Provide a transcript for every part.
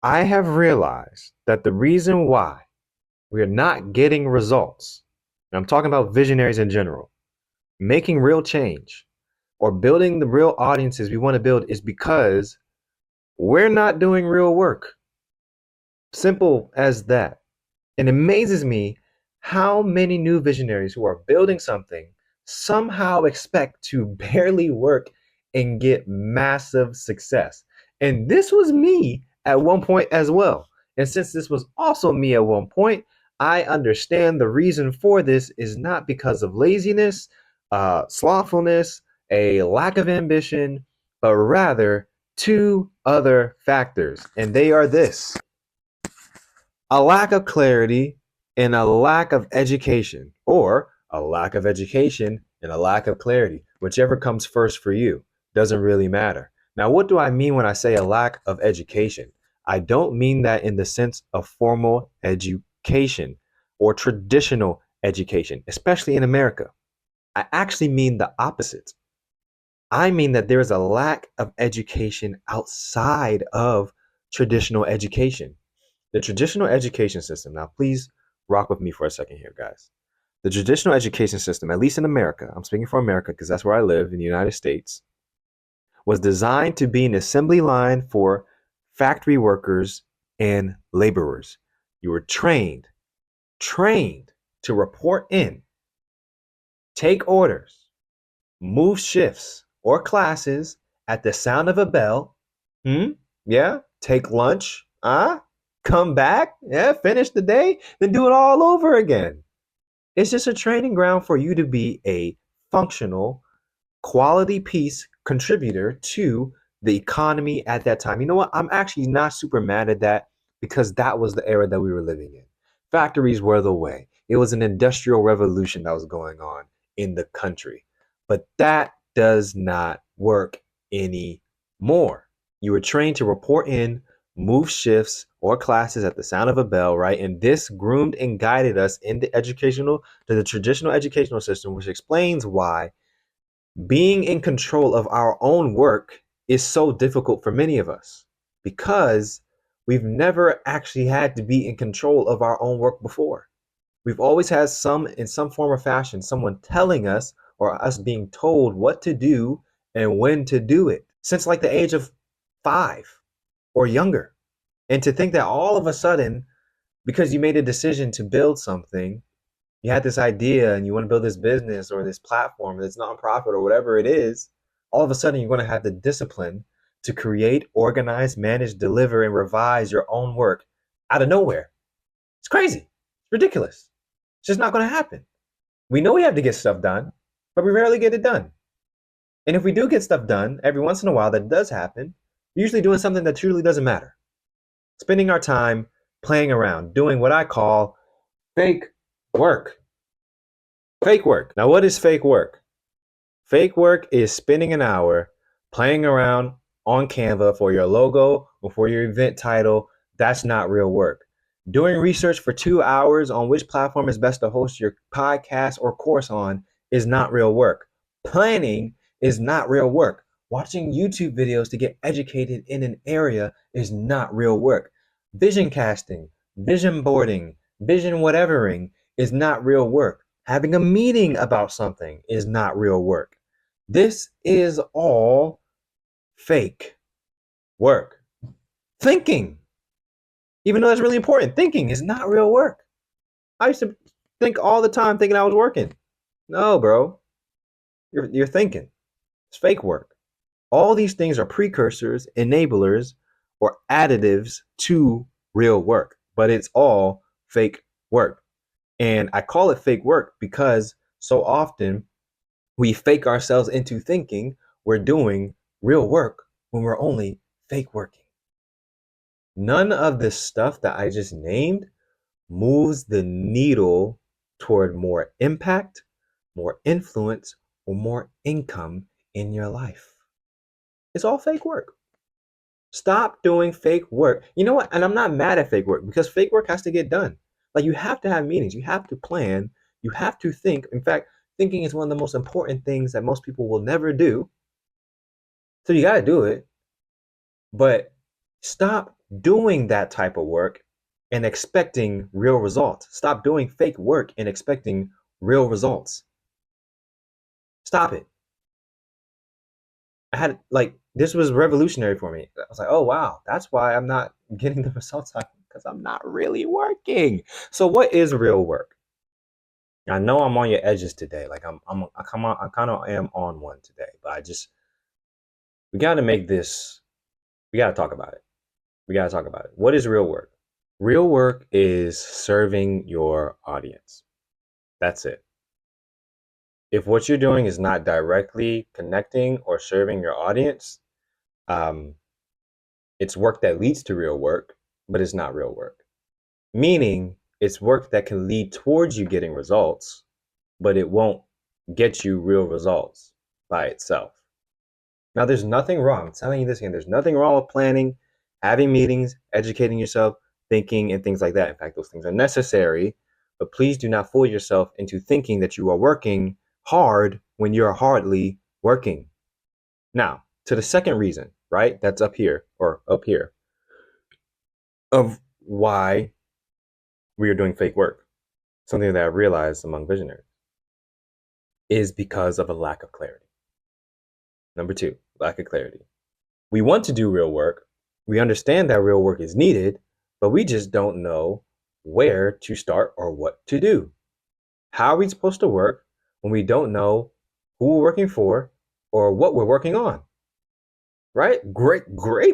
I have realized that the reason why we are not getting results, and I'm talking about visionaries in general, making real change or building the real audiences we want to build is because we're not doing real work. Simple as that. It amazes me how many new visionaries who are building something somehow expect to barely work and get massive success. And this was me at one point as well. And since this was also me at one point, I understand the reason for this is not because of laziness, slothfulness, a lack of ambition, but rather two other factors. And they are this: a lack of clarity and a lack of education, or a lack of education and a lack of clarity, whichever comes first for you, doesn't really matter. Now, what do I mean when I say a lack of education? I don't mean that in the sense of formal education or traditional education, especially in America. I actually mean the opposite. I mean that there is a lack of education outside of traditional education. The traditional education system, now please rock with me for a second here, guys. The traditional education system, at least in America, I'm speaking for America because that's where I live in the United States, was designed to be an assembly line for factory workers and laborers. You were trained to report in, take orders, move shifts or classes at the sound of a bell. Yeah, take lunch. Come back. Yeah, finish the day, then do it all over again. It's just a training ground for you to be a functional, quality piece contributor to the economy at that time. You know what? I'm actually not super mad at that because that was the era that we were living in. Factories were the way. It was an industrial revolution that was going on in the country. But that does not work anymore. You were trained to report in, move shifts or classes at the sound of a bell, right? And this groomed and guided us in the traditional educational system, which explains why being in control of our own work is so difficult for many of us because we've never actually had to be in control of our own work before. We've always had in some form or fashion, someone telling us or us being told what to do and when to do it since like the age of 5 or younger. And to think that all of a sudden, because you made a decision to build something, you had this idea and you want to build this business or this platform, this nonprofit or whatever it is, all of a sudden you're going to have the discipline to create, organize, manage, deliver, and revise your own work out of nowhere. It's crazy. It's ridiculous. It's just not going to happen. We know we have to get stuff done, but we rarely get it done. And if we do get stuff done, every once in a while that does happen, we're usually doing something that truly doesn't matter. Spending our time playing around, doing what I call fake work. Fake work. Now, what is fake work? Fake work is spending an hour playing around on Canva for your logo or for your event title. That's not real work. Doing research for 2 hours on which platform is best to host your podcast or course on is not real work. Planning is not real work. Watching YouTube videos to get educated in an area is not real work. Vision casting, vision boarding, vision whatevering is not real work. Having a meeting about something is not real work. This is all fake work. Thinking, even though that's really important, thinking is not real work. I used to think all the time thinking I was working. No, bro. You're thinking. It's fake work. All these things are precursors, enablers, or additives to real work, but it's all fake work. And I call it fake work because so often we fake ourselves into thinking we're doing real work when we're only fake working. None of this stuff that I just named moves the needle toward more impact, more influence, or more income in your life. It's all fake work. Stop doing fake work. You know what? And I'm not mad at fake work because fake work has to get done. Like you have to have meetings, you have to plan, you have to think. In fact, thinking is one of the most important things that most people will never do. So you got to do it. But stop doing that type of work and expecting real results. Stop doing fake work and expecting real results. Stop it. I had like this was revolutionary for me. I was like, oh wow, that's why I'm not getting the results I because I'm not really working. So what is real work? I know I'm on your edges today. Like I kind of am on one today, but we got to make this. We got to talk about it. We got to talk about it. What is real work? Real work is serving your audience. That's it. If what you're doing is not directly connecting or serving your audience, um, it's work that leads to real work, but it's not real work. Meaning, it's work that can lead towards you getting results, but it won't get you real results by itself. Now, there's nothing wrong. I'm telling you this again. There's nothing wrong with planning, having meetings, educating yourself, thinking, and things like that. In fact, those things are necessary. But please do not fool yourself into thinking that you are working hard when you're hardly working. Now, to the second reason, right? That's up here or up here of why we are doing fake work. Something that I realized among visionaries is because of a lack of clarity. Number two, lack of clarity. We want to do real work. We understand that real work is needed, but we just don't know where to start or what to do. How are we supposed to work when we don't know who we're working for or what we're working on? Right? Great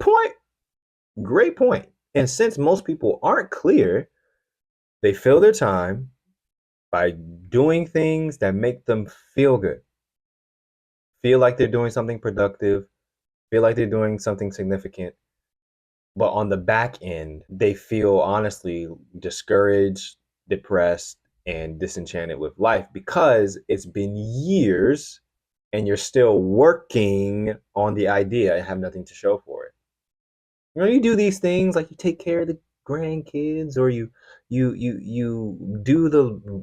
point. Great point. And since most people aren't clear, they fill their time by doing things that make them feel good, feel like they're doing something productive, feel like they're doing something significant. But on the back end, they feel honestly discouraged, depressed, and disenchanted with life because it's been years and you're still working on the idea and have nothing to show for it. You know, you do these things like you take care of the grandkids or you do the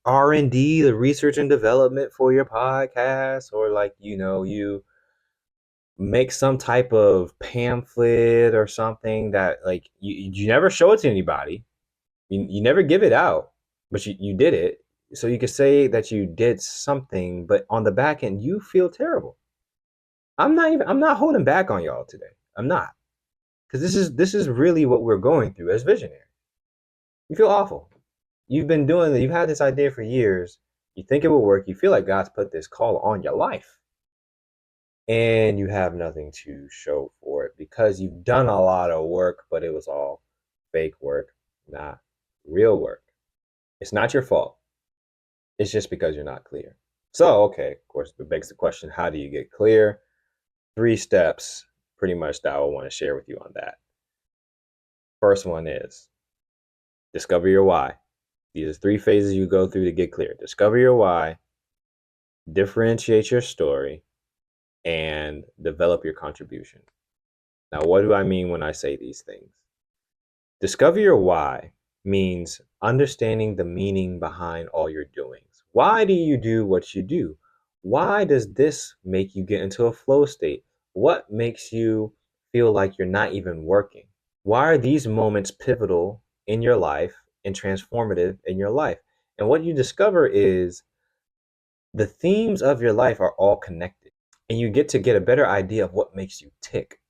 R&D, the research and development for your podcast, or like, you know, you make some type of pamphlet or something that like you never show it to anybody. You never give it out, but you did it. So you could say that you did something, but on the back end, you feel terrible. I'm not holding back on y'all today. I'm not. Because this is really what we're going through as visionaries. You feel awful. You've had this idea for years. You think it will work. You feel like God's put this call on your life. And you have nothing to show for it because you've done a lot of work, but it was all fake work, not real work. It's not your fault. It's just because you're not clear. So, okay, of course, it begs the question, how do you get clear? 3 steps pretty much that I want to share with you on that. First one is discover your why. These are 3 phases you go through to get clear. Discover your why, differentiate your story, and develop your contribution. Now, what do I mean when I say these things? Discover your why means understanding the meaning behind all your doings. Why do you do what you do? Why does this make you get into a flow state? What makes you feel like you're not even working? Why are these moments pivotal in your life and transformative in your life? And what you discover is the themes of your life are all connected, and you get a better idea of what makes you tick,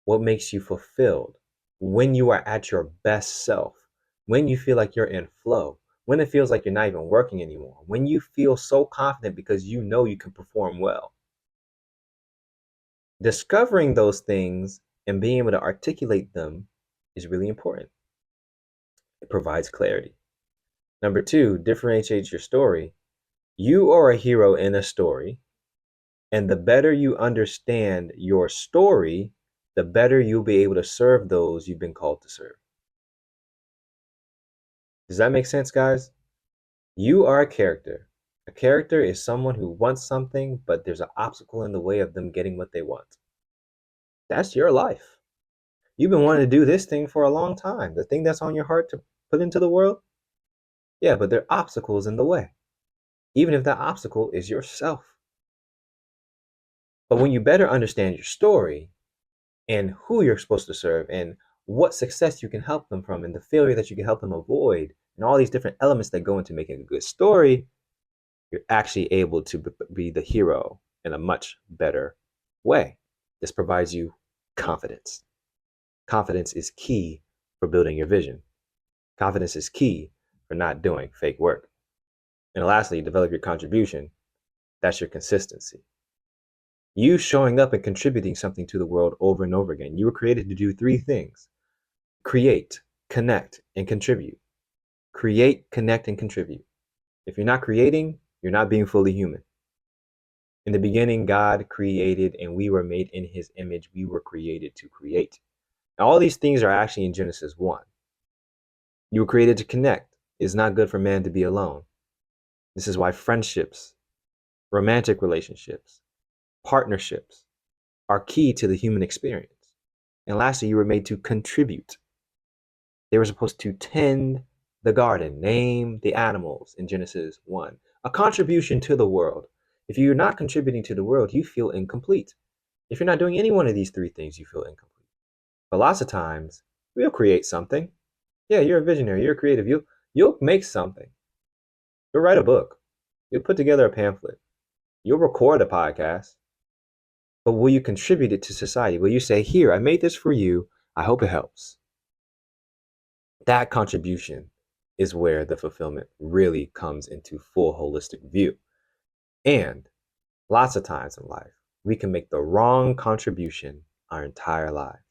what makes you fulfilled, when you are at your best self, when you feel like you're in flow, when it feels like you're not even working anymore, when you feel so confident because you know you can perform well. Discovering those things and being able to articulate them is really important. It provides clarity. Number 2, differentiate your story. You are a hero in a story, and the better you understand your story, the better you'll be able to serve those you've been called to serve. Does that make sense, guys? You are a character. A character is someone who wants something, but there's an obstacle in the way of them getting what they want. That's your life. You've been wanting to do this thing for a long time. The thing that's on your heart to put into the world? Yeah, but there are obstacles in the way. Even if that obstacle is yourself. But when you better understand your story and who you're supposed to serve and what success you can help them from and the failure that you can help them avoid, and all these different elements that go into making a good story, you're actually able to be the hero in a much better way. This provides you confidence. Confidence is key for building your vision. Confidence is key for not doing fake work. And lastly, develop your contribution. That's your consistency. You showing up and contributing something to the world over and over again. You were created to do three things: create, connect, and contribute. Create, connect, and contribute. If you're not creating, you're not being fully human. In the beginning, God created, and we were made in his image. We were created to create. Now, all these things are actually in Genesis 1. You were created to connect. It's not good for man to be alone. This is why friendships, romantic relationships, partnerships are key to the human experience. And lastly, you were made to contribute. They were supposed to tend the garden, name the animals in Genesis 1. A contribution to the world. If you're not contributing to the world, you feel incomplete. If you're not doing any one of these three things, you feel incomplete. But lots of times, we'll create something. Yeah, you're a visionary, you're creative. You'll make something. You'll write a book. You'll put together a pamphlet. You'll record a podcast. But will you contribute it to society? Will you say, here, I made this for you. I hope it helps? That contribution is where the fulfillment really comes into full holistic view. And lots of times in life, we can make the wrong contribution our entire lives,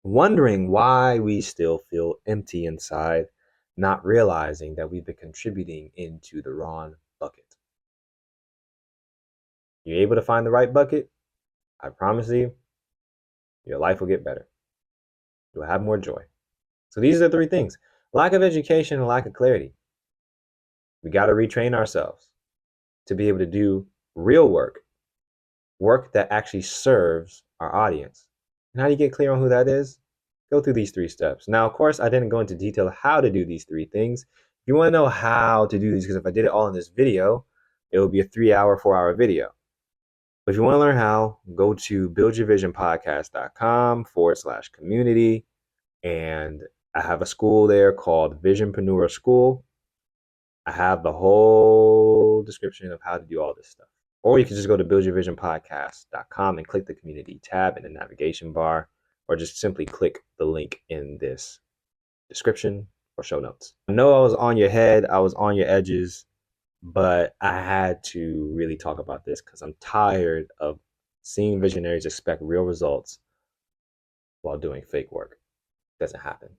wondering why we still feel empty inside, not realizing that we've been contributing into the wrong bucket. You're able to find the right bucket, I promise you, your life will get better. You'll have more joy. So these are the three things: lack of education and lack of clarity. We got to retrain ourselves to be able to do real work, work that actually serves our audience. And how do you get clear on who that is? Go through these three steps. Now, of course, I didn't go into detail how to do these three things. If you want to know how to do these, because if I did it all in this video, it would be a 3-hour, 4-hour video. But if you want to learn how, go to buildyourvisionpodcast.com/community. And I have a school there called Visionpreneur School. I have the whole description of how to do all this stuff. Or you can just go to buildyourvisionpodcast.com and click the community tab in the navigation bar, or just simply click the link in this description or show notes. I know I was on your head, I was on your edges, but I had to really talk about this because I'm tired of seeing visionaries expect real results while doing fake work. It doesn't happen.